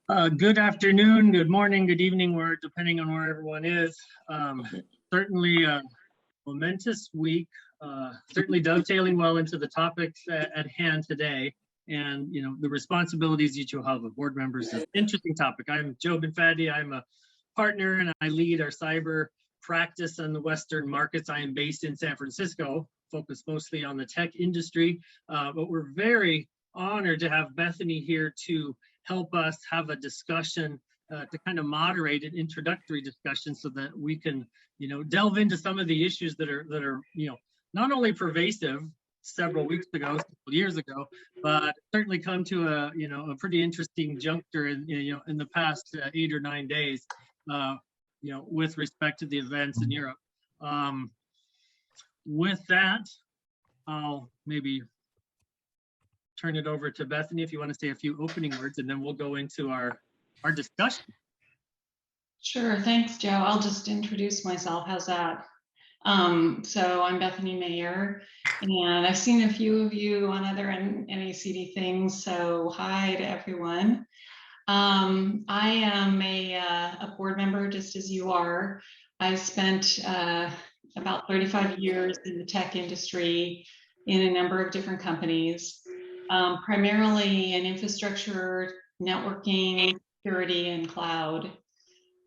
Good afternoon, good morning, good evening, where depending on where everyone is. Certainly a momentous week, certainly dovetailing well into the topics at hand today. And the responsibilities each will have of board members is an interesting topic. I'm Joe Benfatti. I'm a partner and I lead our cyber practice in the Western markets. I am based in San Francisco, focused mostly on the tech industry, but we're very honored to have Bethany here to help us have a discussion to kind of moderate an introductory discussion so that we can, delve into some of the issues that are, not only pervasive several weeks ago, several years ago, but certainly come to a pretty interesting juncture in the past 8 or 9 days, with respect to the events in Europe. With that, I'll maybe turn it over to Bethany if you want to say a few opening words, and then we'll go into our discussion. Sure, thanks, Joe. I'll just introduce myself. How's that? So I'm Bethany Mayer, and I've seen a few of you on other NACD things, so hi to everyone. I am a board member, just as you are. I spent about 35 years in the tech industry in a number of different companies, primarily in infrastructure, networking, security, and cloud.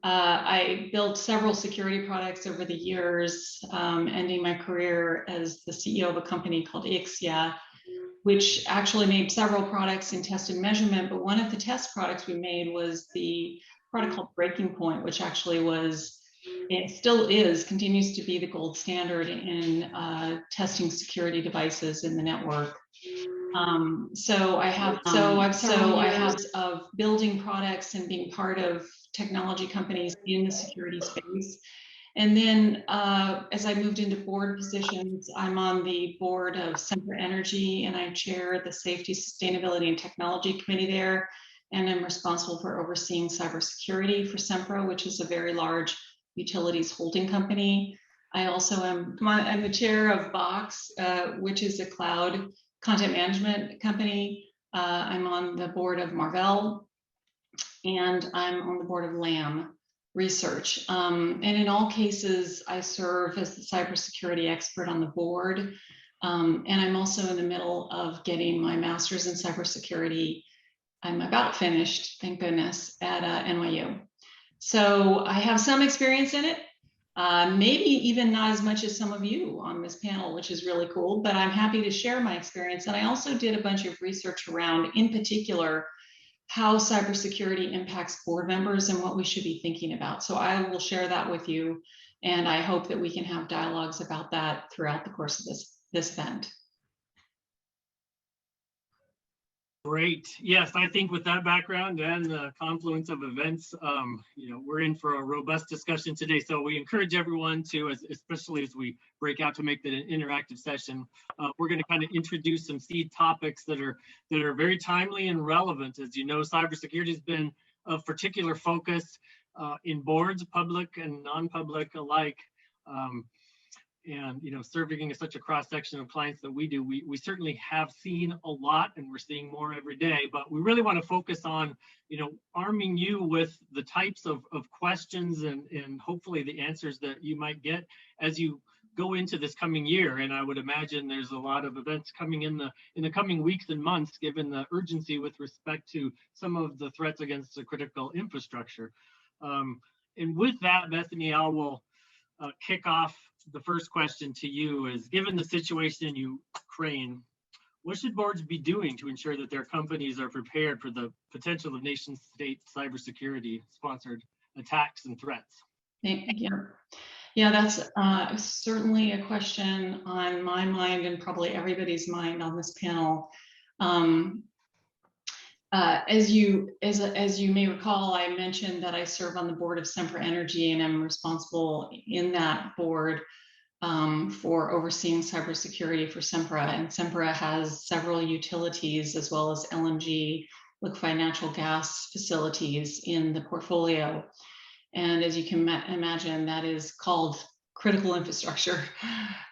I built several security products over the years, ending my career as the CEO of a company called Ixia, which actually made several products in test and measurement. But one of the test products we made was the product called Breaking Point, which actually was, it still is, continues to be the gold standard in testing security devices in the network. So I have several years of building products and being part of technology companies in the security space. And then as I moved into board positions, I'm on the board of Sempra Energy, and I chair the Safety, Sustainability, and Technology Committee there. And I'm responsible for overseeing cybersecurity for Sempra, which is a very large utilities holding company. I also I'm the chair of Box, which is a cloud content management company. I'm on the board of Marvell, and I'm on the board of Lam Research. And in all cases, I serve as the cybersecurity expert on the board. And I'm also in the middle of getting my master's in cybersecurity. I'm about finished, thank goodness, at NYU. So I have some experience in it. Maybe even not as much as some of you on this panel, which is really cool, but I'm happy to share my experience. And I also did a bunch of research around, in particular, how cybersecurity impacts board members and what we should be thinking about. So I will share that with you, and I hope that we can have dialogues about that throughout the course of this event. Great. Yes, I think with that background and the confluence of events, we're in for a robust discussion today. So we encourage everyone to, especially as we break out to make that an interactive session, we're going to kind of introduce some seed topics that are very timely and relevant. As you know, cybersecurity has been of particular focus in boards, public and non-public alike. And serving such a cross section of clients that we do, we certainly have seen a lot, and we're seeing more every day. But we really want to focus on arming you with the types of questions and hopefully the answers that you might get as you go into this coming year. And I would imagine there's a lot of events coming in the coming weeks and months, given the urgency with respect to some of the threats against the critical infrastructure. And with that, Bethany, I will kick off. The first question to you is, given the situation in Ukraine, what should boards be doing to ensure that their companies are prepared for the potential of nation-state cybersecurity sponsored attacks and threats? Yeah, that's certainly a question on my mind and probably everybody's mind on this panel. As you may recall, I mentioned that I serve on the board of Sempra Energy, and I'm responsible in that board for overseeing cybersecurity for Sempra. And Sempra has several utilities as well as LNG, liquefied natural gas facilities in the portfolio. And as you can imagine, that is called critical infrastructure.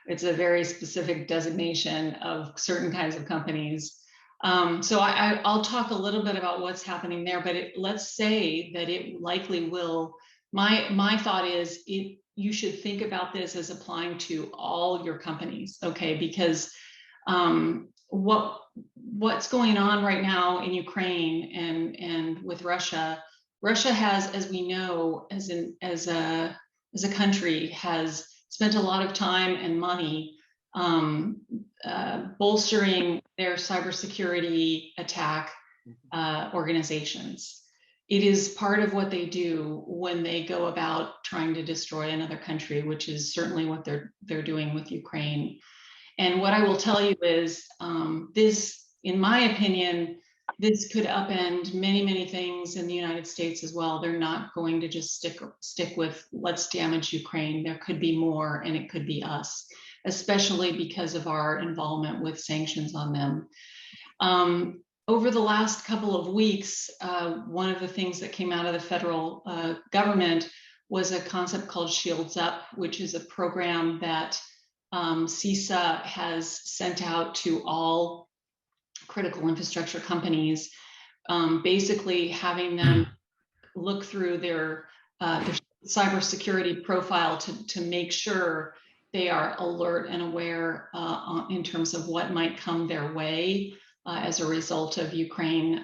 It's a very specific designation of certain kinds of companies. So I'll talk a little bit about what's happening there, but let's say that it likely will. My thought is you should think about this as applying to all your companies, okay? Because what's going on right now in Ukraine and with Russia, Russia has, as we know, as a country, has spent a lot of time and money bolstering their cybersecurity attack organizations. It is part of what they do when they go about trying to destroy another country, which is certainly what they're doing with Ukraine. And what I will tell you is this, in my opinion, this could upend many things in the United States as well. They're not going to just stick with let's damage Ukraine. There could be more, and it could be us, especially because of our involvement with sanctions on them. Over the last couple of weeks, one of the things that came out of the federal government was a concept called Shields Up, which is a program that CISA has sent out to all critical infrastructure companies, basically having them look through their cybersecurity profile to make sure they are alert and aware in terms of what might come their way as a result of Ukraine,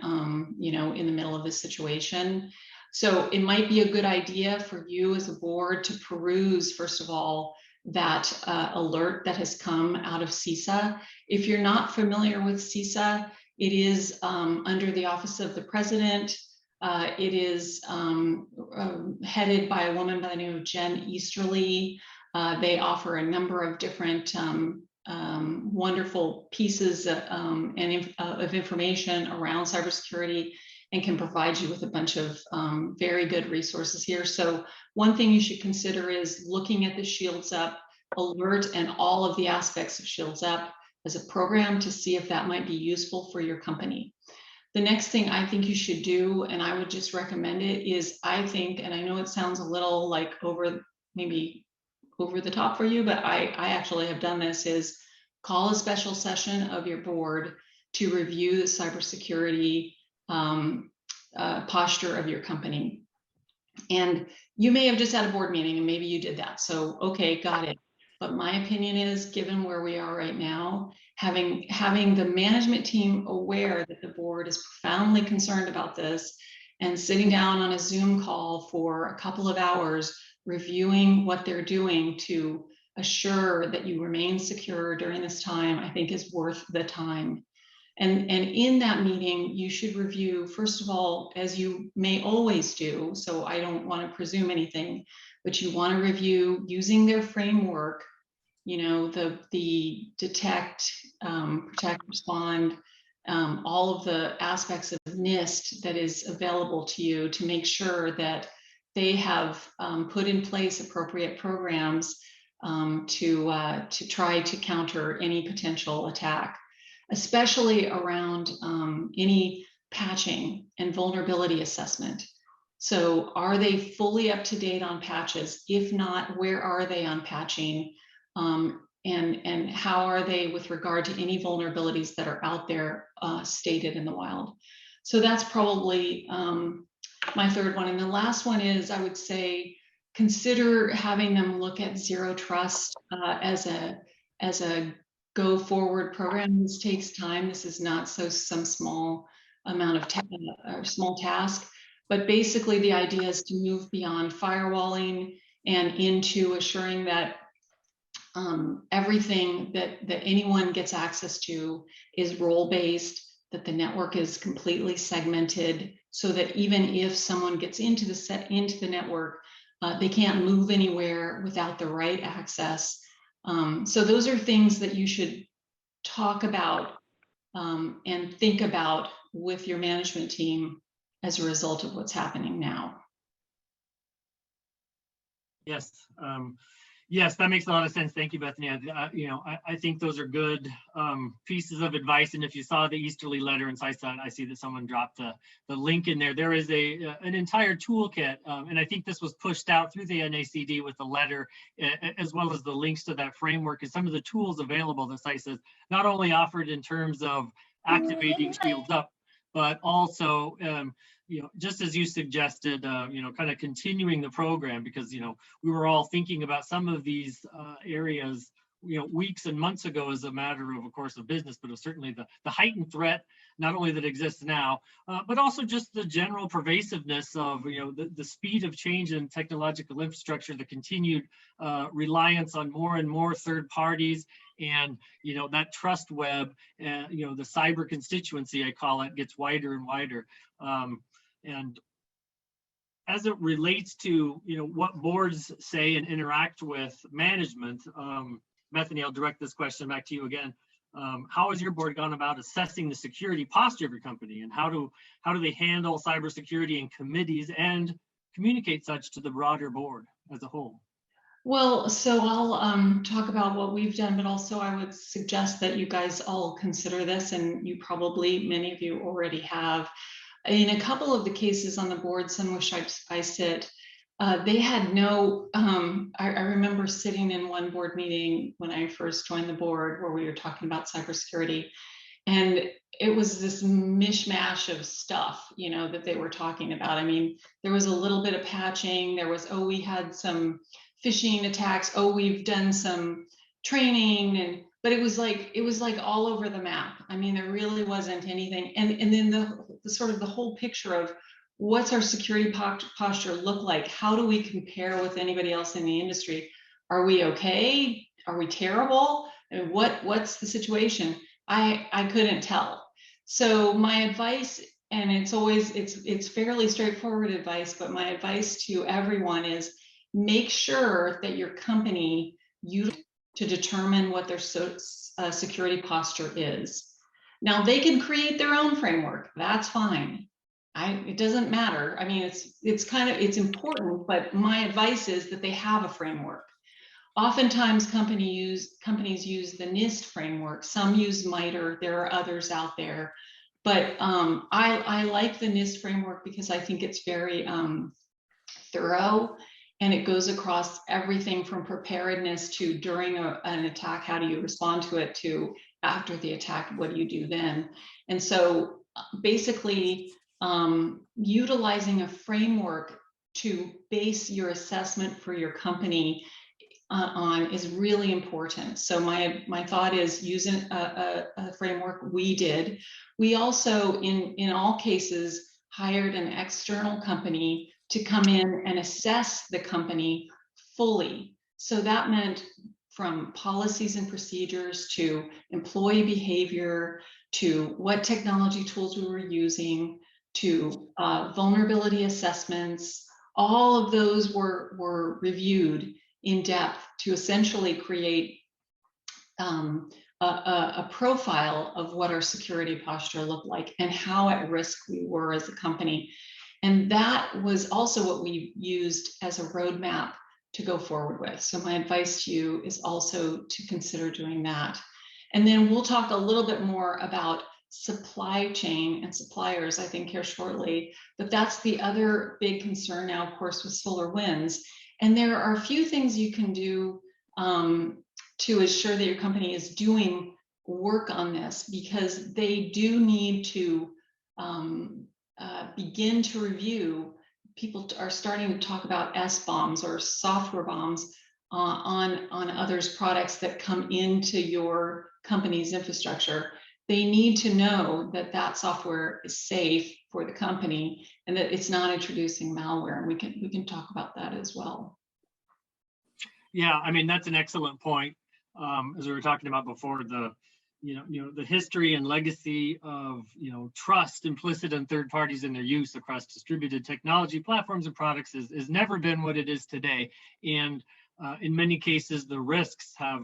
in the middle of this situation. So it might be a good idea for you as a board to peruse, first of all, that alert that has come out of CISA. If you're not familiar with CISA, it is under the Office of the President. It is headed by a woman by the name of Jen Easterly. They offer a number of different wonderful pieces of information around cybersecurity, and can provide you with a bunch of very good resources here. So one thing you should consider is looking at the Shields Up alert and all of the aspects of Shields Up as a program to see if that might be useful for your company. The next thing I think you should do, and I would just recommend it, is I think, and I know it sounds a little like maybe over the top for you, but I actually have done this, is call a special session of your board to review the cybersecurity posture of your company. And you may have just had a board meeting and maybe you did that. So, okay, got it. But my opinion is, given where we are right now, having the management team aware that the board is profoundly concerned about this and sitting down on a Zoom call for a couple of hours, reviewing what they're doing to assure that you remain secure during this time, I think is worth the time. And in that meeting, you should review, first of all, as you may always do, so I don't want to presume anything, but you want to review using their framework, the detect, protect, respond, all of the aspects of NIST that is available to you, to make sure that they have put in place appropriate programs to try to counter any potential attack, especially around any patching and vulnerability assessment. So are they fully up to date on patches? If not, where are they on patching? And how are they with regard to any vulnerabilities that are out there stated in the wild? So that's probably my third one. And the last one is, I would say, consider having them look at zero trust as a go forward program. This takes time. This is not some small amount of small task, but basically the idea is to move beyond firewalling and into assuring that everything that anyone gets access to is role-based, that the network is completely segmented, so that even if someone gets into the network, they can't move anywhere without the right access. So those are things that you should talk about and think about with your management team as a result of what's happening now. Yes. Yes, that makes a lot of sense. Thank you, Bethany. I think those are good pieces of advice. And if you saw the Easterly letter, and I see that someone dropped the link in there. There is an entire toolkit, and I think this was pushed out through the NACD with the letter, as well as the links to that framework and some of the tools available that CISA not only offered in terms of activating shields up, but also, just as you suggested, kind of continuing the program, because, we were all thinking about some of these areas, weeks and months ago as a matter of course, of business, but it was certainly the heightened threat, not only that exists now, but also just the general pervasiveness of, the speed of change in technological infrastructure, the continued reliance on more and more third parties, and, that trust web, the cyber constituency, I call it, gets wider and wider. And as it relates to, what boards say and interact with management, Bethany, I'll direct this question back to you again. How has your board gone about assessing the security posture of your company, and how do they handle cybersecurity in committees and communicate such to the broader board as a whole? Well, so I'll talk about what we've done, but also I would suggest that you guys all consider this, and you probably, many of you already have. In a couple of the cases on the board, some which I sit, they had no, I remember sitting in one board meeting when I first joined the board where we were talking about cybersecurity, and it was this mishmash of stuff, that they were talking about. I mean, there was a little bit of patching, there was, we had some phishing attacks, we've done some training, but it was like all over the map. I mean, there really wasn't anything. And then the sort of the whole picture of what's our security posture look like? How do we compare with anybody else in the industry? Are we okay? Are we terrible? And what's the situation? I couldn't tell. So my advice, and it's fairly straightforward advice, but my advice to everyone is make sure that your company to determine what their security posture is. Now they can create their own framework. That's fine. It doesn't matter. I mean, it's important, but my advice is that they have a framework. Oftentimes companies use the NIST framework. Some use MITRE. There are others out there, but I like the NIST framework because I think it's very thorough, and it goes across everything from preparedness to during an attack, how do you respond to it, to after the attack, what do you do then? And so basically, utilizing a framework to base your assessment for your company on is really important. So my thought is using a framework. We did. We also, in all cases, hired an external company to come in and assess the company fully. So that meant from policies and procedures to employee behavior, to what technology tools we were using, to vulnerability assessments. All of those were reviewed in depth to essentially create a profile of what our security posture looked like and how at risk we were as a company. And that was also what we used as a roadmap to go forward with. So my advice to you is also to consider doing that. And then we'll talk a little bit more about supply chain and suppliers, I think, here shortly. But that's the other big concern now, of course, with SolarWinds. And there are a few things you can do to ensure that your company is doing work on this, because they do need to begin to review. People are starting to talk about S-bombs or software bombs on others' products that come into your company's infrastructure. They need to know that that software is safe for the company and that it's not introducing malware. And we can talk about that as well. Yeah, I mean, that's an excellent point. As we were talking about before, the history and legacy of trust implicit in third parties and their use across distributed technology platforms and products is never been what it is today. And in many cases, the risks have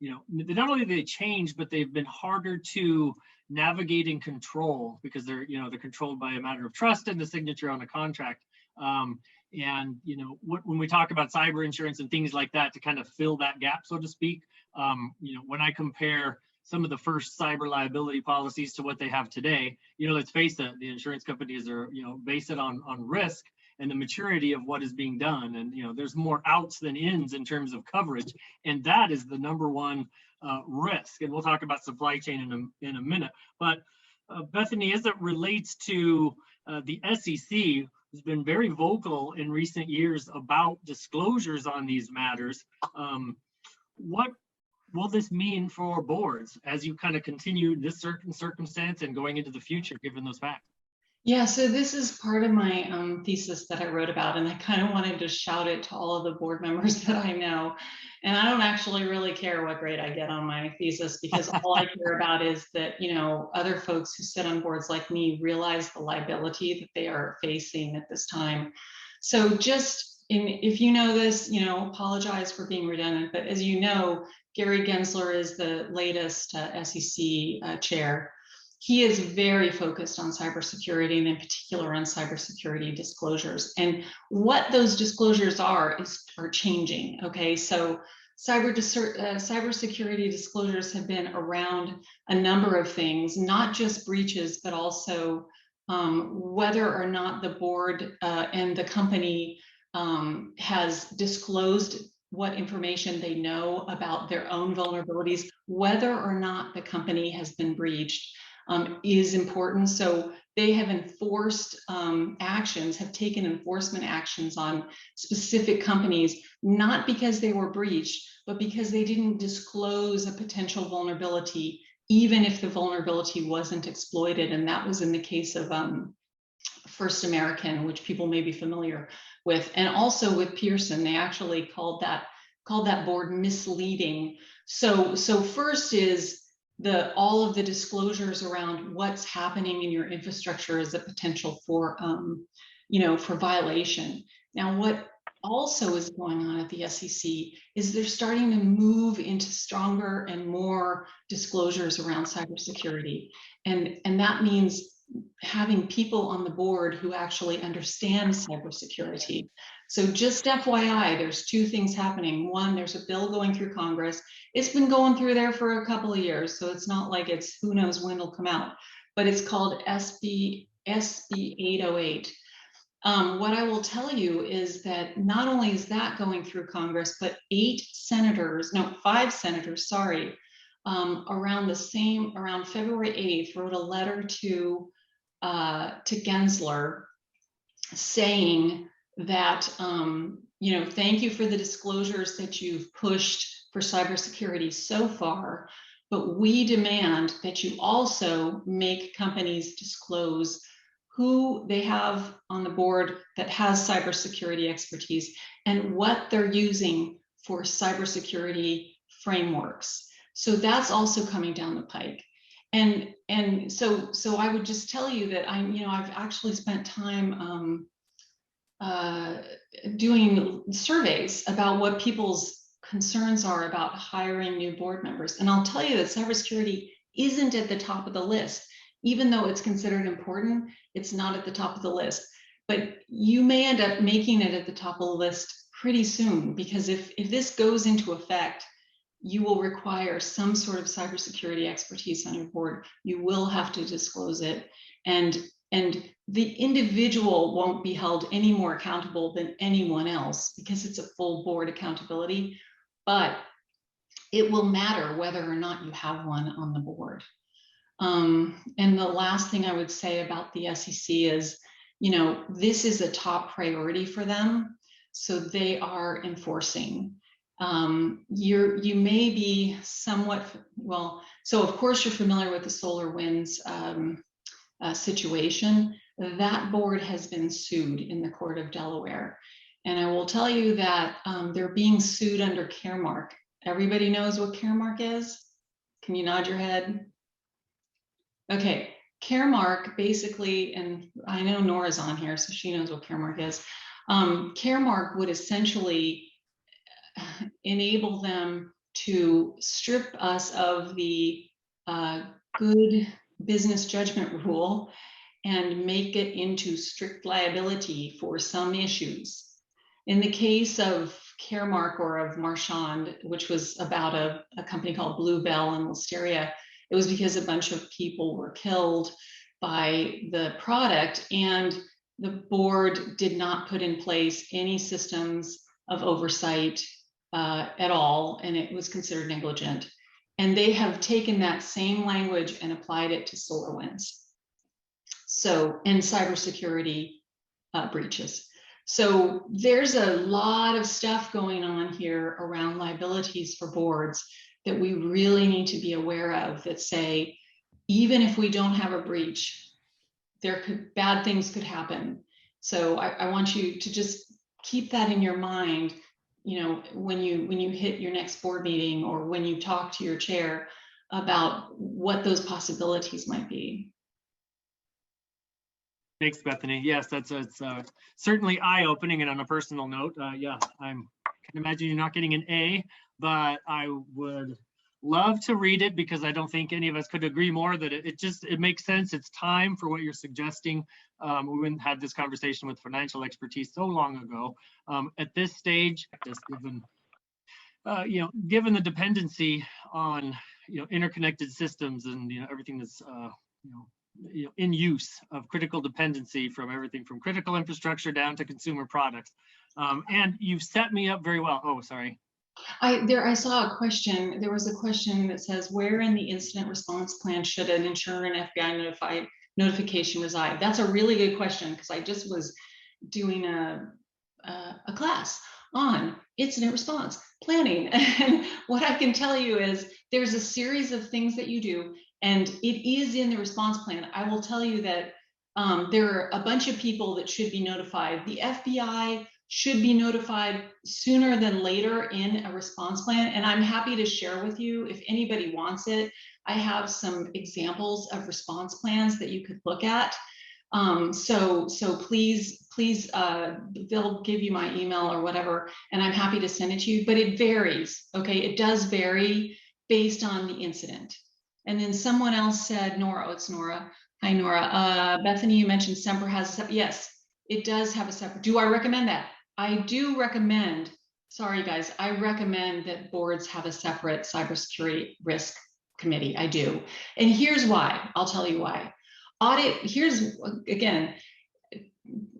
not only they change, but they've been harder to navigate and control, because they're controlled by a matter of trust and the signature on a contract. And when we talk about cyber insurance and things like that to kind of fill that gap, so to speak, when I compare some of the first cyber liability policies to what they have today, let's face it, the insurance companies are base it on risk and the maturity of what is being done, and there's more outs than ins in terms of coverage, and that is the number one risk. And we'll talk about supply chain in a minute. But Bethany, as it relates to the SEC, has been very vocal in recent years about disclosures on these matters. What will this mean for boards as you kind of continue this certain circumstance and going into the future, given those facts? Yeah, so this is part of my thesis that I wrote about, and I kind of wanted to shout it to all of the board members that I know. And I don't actually really care what grade I get on my thesis, because all I care about is that, you know, other folks who sit on boards like me realize the liability that they are facing at this time. So just if you know this, you know, apologize for being redundant, but as you know, Gary Gensler is the latest SEC chair. He is very focused on cybersecurity, and in particular on cybersecurity disclosures. And what those disclosures are changing. Okay, so cybersecurity disclosures have been around a number of things, not just breaches, but also whether or not the board and the company has disclosed what information they know about their own vulnerabilities, whether or not the company has been breached. Is important. So they have enforced actions, have taken enforcement actions on specific companies, not because they were breached, but because they didn't disclose a potential vulnerability, even if the vulnerability wasn't exploited. And that was in the case of First American, which people may be familiar with, and also with Pearson. They actually called that board misleading. So first is all of the disclosures around what's happening in your infrastructure as a potential for, for violation. Now, what also is going on at the SEC is they're starting to move into stronger and more disclosures around cybersecurity. And that means having people on the board who actually understand cybersecurity. So just FYI, there's two things happening. One, there's a bill going through Congress. It's been going through there for a couple of years, so it's not like it's who knows when it'll come out, but it's called SB 808. What I will tell you is that not only is that going through Congress, but 5 senators, sorry, around February 8th, wrote a letter to Gensler saying that, thank you for the disclosures that you've pushed for cybersecurity so far, but we demand that you also make companies disclose who they have on the board that has cybersecurity expertise and what they're using for cybersecurity frameworks. So that's also coming down the pike. And so I would just tell you that I've actually spent time doing surveys about what people's concerns are about hiring new board members. And I'll tell you that cybersecurity isn't at the top of the list. Even though it's considered important, it's not at the top of the list. But you may end up making it at the top of the list pretty soon, because if this goes into effect, you will require some sort of cybersecurity expertise on your board. You will have to disclose it. And the individual won't be held any more accountable than anyone else, because it's a full board accountability, but it will matter whether or not you have one on the board. And the last thing I would say about the SEC is, this is a top priority for them. So they are enforcing. You may be somewhat, so of course you're familiar with the SolarWinds situation. That board has been sued in the court of Delaware. And I will tell you that they're being sued under Caremark. Everybody knows what Caremark is? Can you nod your head? Okay, Caremark basically, and I know Nora's on here, so she knows what Caremark is. Caremark would essentially enable them to strip us of the good business judgment rule and make it into strict liability for some issues. In the case of Caremark or of Marchand, which was about a company called Bluebell and Listeria, it was because a bunch of people were killed by the product, and the board did not put in place any systems of oversight at all, and it was considered negligent. And they have taken that same language and applied it to SolarWinds. So, and cybersecurity breaches. So there's a lot of stuff going on here around liabilities for boards that we really need to be aware of, that say, even if we don't have a breach, bad things could happen. So I want you to just keep that in your mind, you know, when you hit your next board meeting, or when you talk to your chair about what those possibilities might be. Thanks, Bethany. Yes, it's certainly eye-opening. And on a personal note, yeah, I can imagine you're not getting an A, but I would love to read it, because I don't think any of us could agree more that it makes sense. It's time for what you're suggesting. We wouldn't have this conversation with financial expertise so long ago. At this stage, just given given the dependency on interconnected systems and everything that's in use of critical dependency, from everything from critical infrastructure down to consumer products. And you've set me up very well. Oh, sorry. I saw a question. There was a question that says, where in the incident response plan should an insurer and FBI notification reside? That's a really good question, because I just was doing a class on incident response planning. And what I can tell you is there's a series of things that you do, and it is in the response plan. I will tell you that there are a bunch of people that should be notified. The FBI should be notified sooner than later in a response plan. And I'm happy to share with you, if anybody wants it, I have some examples of response plans that you could look at. So please, they'll give you my email or whatever, and I'm happy to send it to you, but it varies, okay? It does vary based on the incident. And then someone else said, Nora, oh, it's Nora. Hi, Nora. Bethany, you mentioned Semper has, yes, it does have a separate. Do I recommend that? I do recommend, sorry guys, I recommend that boards have a separate cybersecurity risk committee. I do. And here's why. I'll tell you why. Audit, here's, again,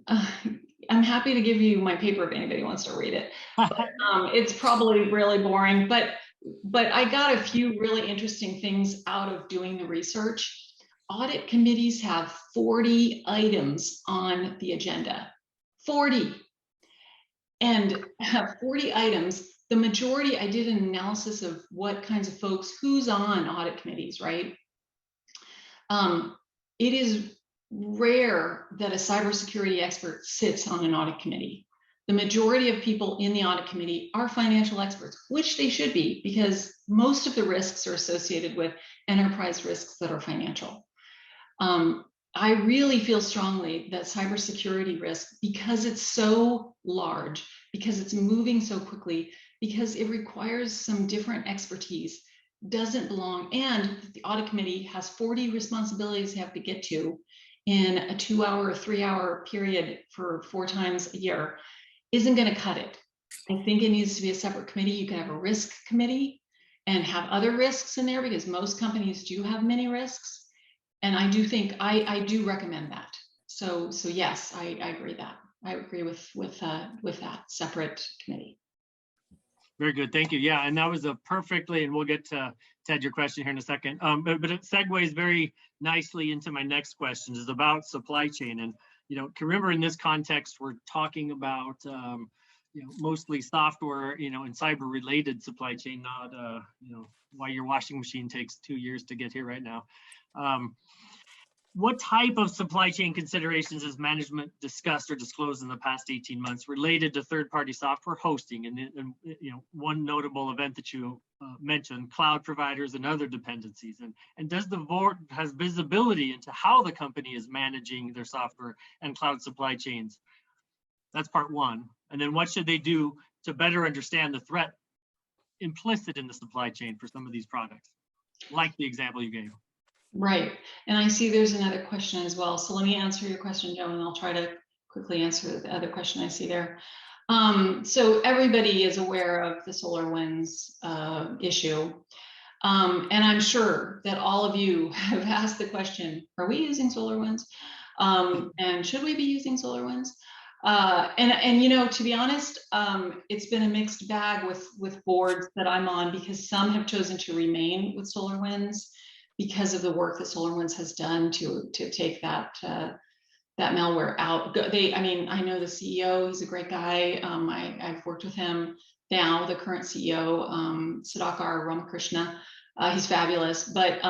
I'm happy to give you my paper if anybody wants to read it. But, it's probably really boring, but I got a few really interesting things out of doing the research. Audit committees have 40 items on the agenda, 40. And 40 items, the majority, I did an analysis of what kinds of folks, who's on audit committees, right? It is rare that a cybersecurity expert sits on an audit committee. The majority of people in the audit committee are financial experts, which they should be, because most of the risks are associated with enterprise risks that are financial. I really feel strongly that cybersecurity risk, because it's so large, because it's moving so quickly, because it requires some different expertise, doesn't belong. And the audit committee has 40 responsibilities they have to get to in a 2-hour or 3-hour period for 4 times a year, isn't going to cut it. I think it needs to be a separate committee. You can have a risk committee and have other risks in there, because most companies do have many risks. And I do think, I do recommend that. So yes, I agree that. I agree with that separate committee. Very good, thank you. Yeah, and that was a perfectly, and we'll get to Ted, your question here in a second. But it segues very nicely into my next question, is about supply chain. And can remember in this context, we're talking about mostly software, and cyber-related supply chain, not why your washing machine takes 2 years to get here right now. What type of supply chain considerations has management discussed or disclosed in the past 18 months related to third-party software hosting? And one notable event that you mentioned, cloud providers and other dependencies. And does the board has visibility into how the company is managing their software and cloud supply chains? That's part one. And then what should they do to better understand the threat implicit in the supply chain for some of these products, like the example you gave? Right. And I see there's another question as well. So let me answer your question, Joe, and I'll try to quickly answer the other question I see there. So everybody is aware of the SolarWinds issue. And I'm sure that all of you have asked the question, are we using SolarWinds? And should we be using SolarWinds? And you know, to be honest, it's been a mixed bag with boards that I'm on, because some have chosen to remain with SolarWinds because of the work that SolarWinds has done to take that that malware out. I mean, I know the CEO, he's a great guy. I've worked with him now, the current CEO, Sudhakar Ramakrishna. He's fabulous, but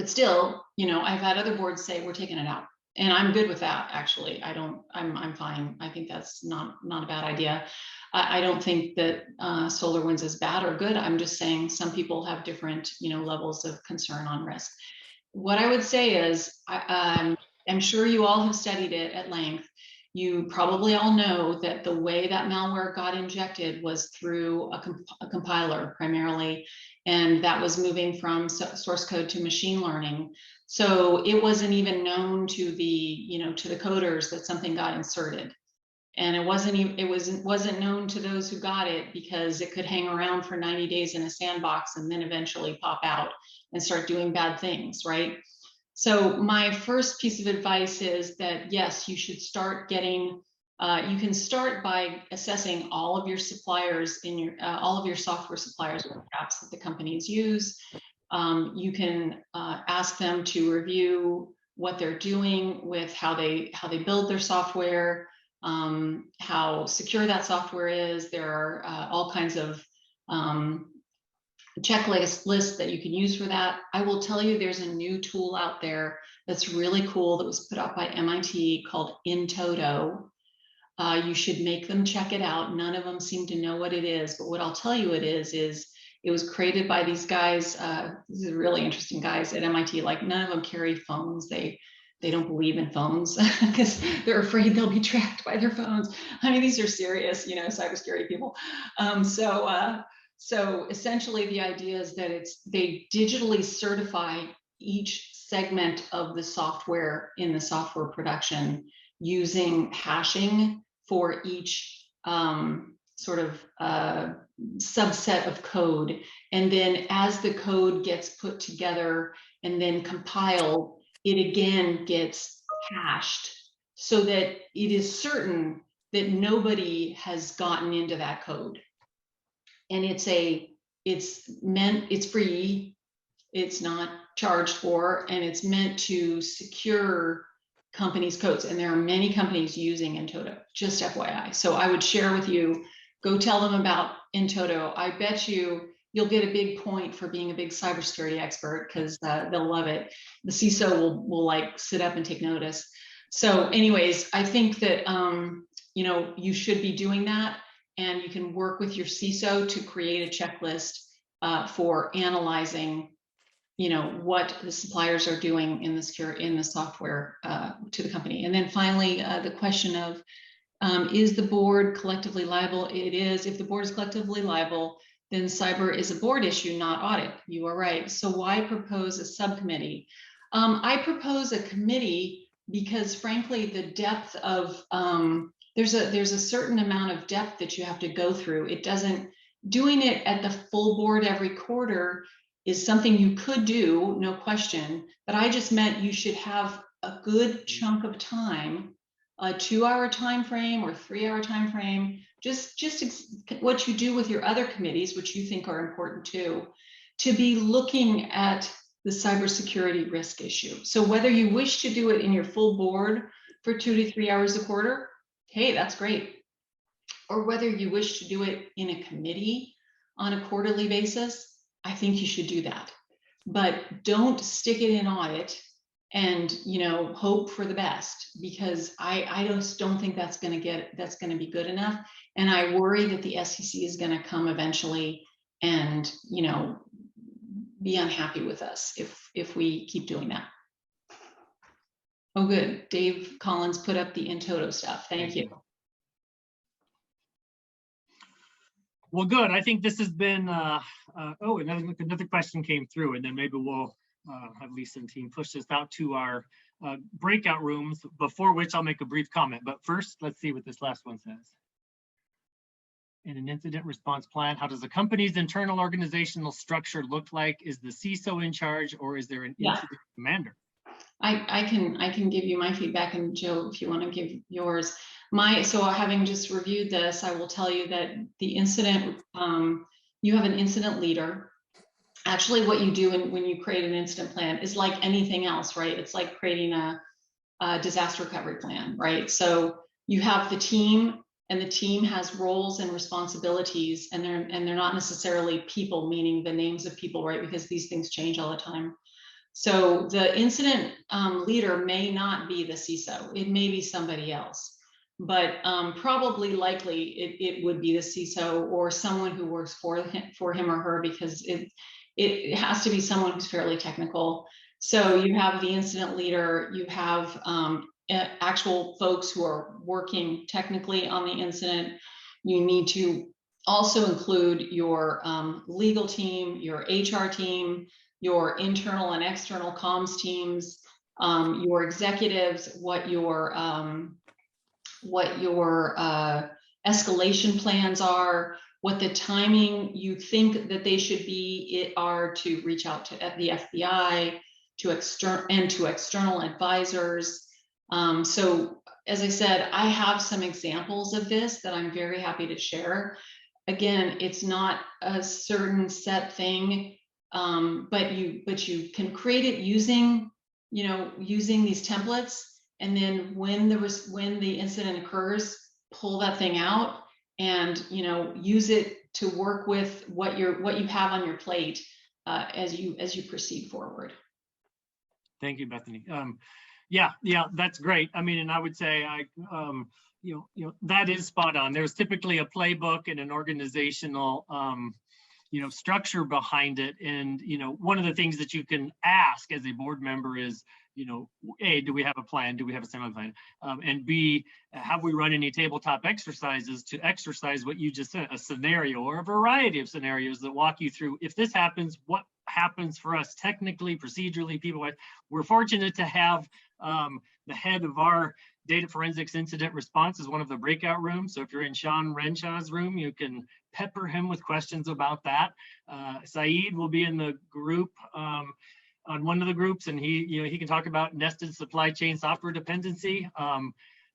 still, you know, I've had other boards say we're taking it out. And I'm good with that, actually. I'm fine. I think that's not a bad idea. I don't think that SolarWinds is bad or good. I'm just saying some people have different, you know, levels of concern on risk. What I would say is, I'm sure you all have studied it at length. You probably all know that the way that malware got injected was through a compiler primarily, and that was moving from source code to machine learning. So it wasn't even known to the, you know, to the coders that something got inserted. And it wasn't known to those who got it, because it could hang around for 90 days in a sandbox and then eventually pop out and start doing bad things, right? So my first piece of advice is that, yes, you should start getting, you can start by assessing all of your suppliers in your, all of your software suppliers, perhaps, that the companies use. You can ask them to review what they're doing with how they build their software, how secure that software is. There are all kinds of checklist that you can use for that. I will tell you, there's a new tool out there that's really cool that was put out by MIT called Intoto. You should make them check it out. None of them seem to know what it is, but what I'll tell you it is it was created by these guys. These are really interesting guys at MIT. Like, none of them carry phones. They don't believe in phones because they're afraid they'll be tracked by their phones. I mean, these are serious, you know, cybersecurity people. So essentially the idea is that they digitally certify each segment of the software in the software production using hashing for each sort of subset of code. And then as the code gets put together and then compiled, it again gets hashed so that it is certain that nobody has gotten into that code. And it's free, it's not charged for, and it's meant to secure companies' codes. And there are many companies using Intoto, just FYI. So I would share with you, go tell them about Intoto. I bet you'll get a big point for being a big cybersecurity expert, because they'll love it. The CISO will like sit up and take notice. So anyways, I think that you know, you should be doing that. And you can work with your CISO to create a checklist for analyzing, you know, what the suppliers are doing in the software to the company. And then finally, the question of, is the board collectively liable? It is. If the board is collectively liable, then cyber is a board issue, not audit. You are right. So why propose a subcommittee? I propose a committee because, frankly, the depth of there's a certain amount of depth that you have to go through. Doing it at the full board every quarter is something you could do, no question, but I just meant you should have a good chunk of time, a 2-hour time frame or 3-hour time frame, just what you do with your other committees, which you think are important too, to be looking at the cybersecurity risk issue. So whether you wish to do it in your full board for 2 to 3 hours a quarter, hey, that's great. Or whether you wish to do it in a committee on a quarterly basis, I think you should do that. But don't stick it in audit and, you know, hope for the best, because I just don't think that's going to be good enough. And I worry that the SEC is going to come eventually and, you know, be unhappy with us if we keep doing that. Oh, good. Dave Collins put up the Intoto stuff. Thank you. Well, good. I think this has been, oh, another question came through, and then maybe we'll have Lisa and team push this out to our breakout rooms, before which I'll make a brief comment. But first, let's see what this last one says. In an incident response plan, how does the company's internal organizational structure look like? Is the CISO in charge, or is there an incident commander? I can give you my feedback, and Joe, if you want to give yours. So having just reviewed this, I will tell you that the incident, you have an incident leader. Actually, what you do when you create an incident plan is like anything else, right? It's like creating a disaster recovery plan, right? So you have the team, and the team has roles and responsibilities, and they're not necessarily people, meaning the names of people, right? Because these things change all the time. So the incident leader may not be the CISO. It may be somebody else, but probably likely it would be the CISO or someone who works for him or her, because it has to be someone who's fairly technical. So you have the incident leader, you have actual folks who are working technically on the incident. You need to also include your legal team, your HR team, your internal and external comms teams, your executives, what your escalation plans are, what the timing you think that they should be are to reach out to the FBI, to external advisors. So as I said, I have some examples of this that I'm very happy to share. Again, it's not a certain set thing, but you can create it using these templates, and then when the incident occurs, pull that thing out and use it to work with what you have on your plate as you proceed forward. Thank you, Bethany. Yeah, that's great. I mean, and I would say that is spot on. There's typically a playbook and an organizational structure behind it. And one of the things that you can ask as a board member is, A, do we have a plan? Do we have a semi-plan? And B, have we run any tabletop exercises to exercise what you just said, a scenario or a variety of scenarios that walk you through, if this happens, what happens for us technically, procedurally, people. We're fortunate to have the head of our data forensics incident response is one of the breakout rooms. So if you're in Sean Renshaw's room, you can pepper him with questions about that. Saeed will be in the group on one of the groups, and he can talk about nested supply chain software dependency,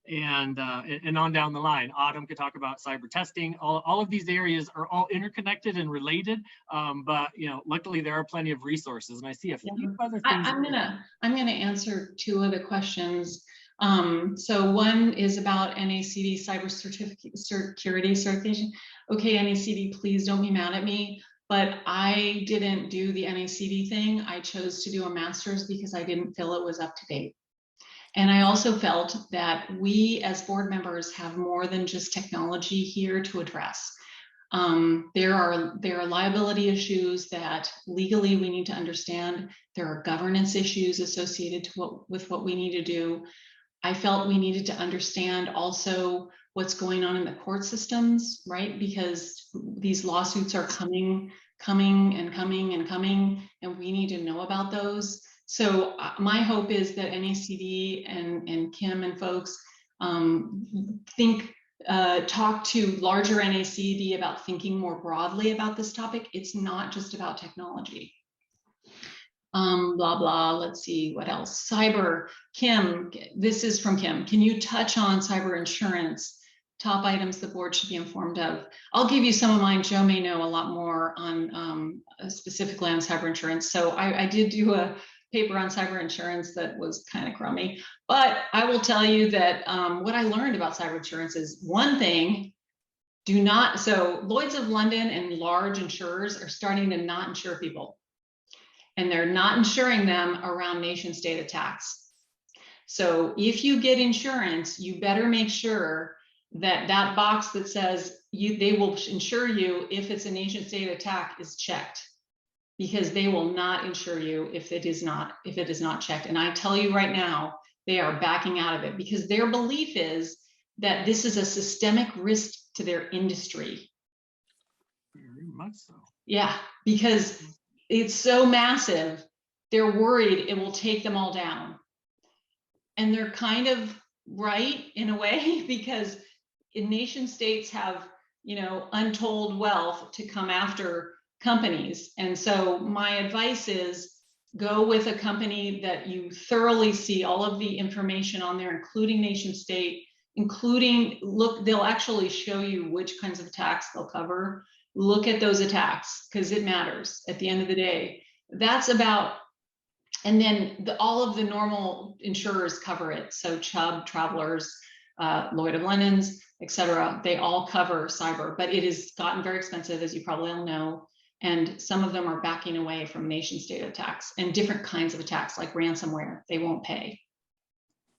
and on down the line. Autumn could talk about cyber testing. All of these areas are all interconnected and related, but luckily there are plenty of resources. And I see a few other things. I'm gonna answer two of the questions. So one is about NACD cyber security certification. Okay, NACD, please don't be mad at me, but I didn't do the NACD thing. I chose to do a master's because I didn't feel it was up to date. And I also felt that we as board members have more than just technology here to address. There are liability issues that legally we need to understand. There are governance issues associated with what we need to do. I felt we needed to understand also what's going on in the court systems, right? Because these lawsuits are coming, and we need to know about those. So my hope is that NACD and Kim and folks talk to larger NACD about thinking more broadly about this topic. It's not just about technology. Blah, blah, let's see, what else? Cyber, Kim, this is from Kim. Can you touch on cyber insurance? Top items the board should be informed of. I'll give you some of mine. Joe may know a lot more on specifically on cyber insurance. So I did do a paper on cyber insurance that was kind of crummy, but I will tell you that what I learned about cyber insurance is one thing, so Lloyd's of London and large insurers are starting to not insure people. And they're not insuring them around nation state attacks. So if you get insurance, you better make sure that that box that says they will insure you if it's a nation state attack is checked, because they will not insure you if it is not checked. And I tell you right now, they are backing out of it because their belief is that this is a systemic risk to their industry. Very much so. Yeah, because it's so massive, they're worried it will take them all down. And they're kind of right in a way, because nation states have, untold wealth to come after companies. And so my advice is, go with a company that you thoroughly see all of the information on there, including nation state, including, look, they'll actually show you which kinds of attacks they'll cover. Look at those attacks, because it matters at the end of the day. That's about, and then all of the normal insurers cover it. So Chubb, Travelers, Lloyd of London's, etc. They all cover cyber, but it has gotten very expensive, as you probably all know. And some of them are backing away from nation state attacks and different kinds of attacks like ransomware. They won't pay.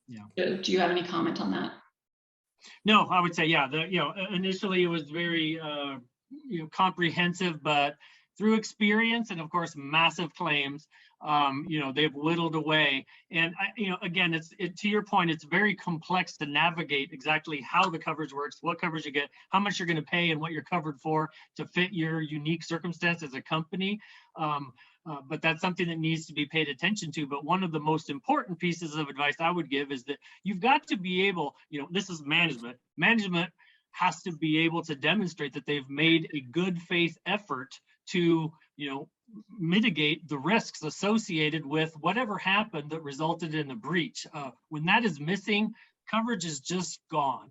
Yeah. Do you have any comment on that? No, I would say, yeah, initially it was very, comprehensive, but through experience and of course, massive claims, they've whittled away. And again, to your point, it's very complex to navigate exactly how the coverage works, what coverage you get, how much you're going to pay, and what you're covered for to fit your unique circumstance as a company. But that's something that needs to be paid attention to. But one of the most important pieces of advice I would give is that you've got to be able, this is management. Management has to be able to demonstrate that they've made a good faith effort to, mitigate the risks associated with whatever happened that resulted in a breach. When that is missing, coverage is just gone.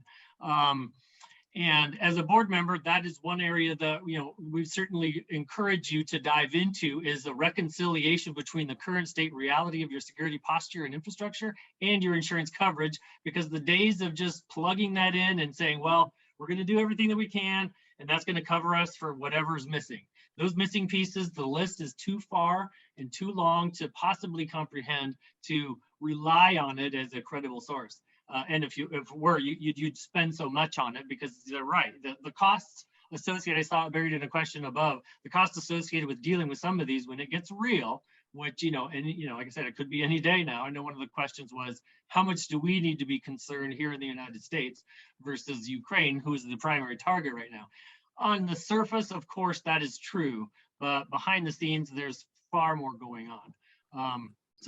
And as a board member, that is one area that, we certainly encourage you to dive into, is the reconciliation between the current state reality of your security posture and infrastructure and your insurance coverage, because the days of just plugging that in and saying, well, we're going to do everything that we can, and that's going to cover us for whatever's missing. Those missing pieces, the list is too far and too long to possibly comprehend to rely on it as a credible source. And if it were, you'd spend so much on it, because they're right. The costs associated, I saw it buried in a question above, the costs associated with dealing with some of these when it gets real, which, like I said, it could be any day now. I know one of the questions was, how much do we need to be concerned here in the United States versus Ukraine, who is the primary target right now? On the surface, of course, that is true, but behind the scenes, there's far more going on.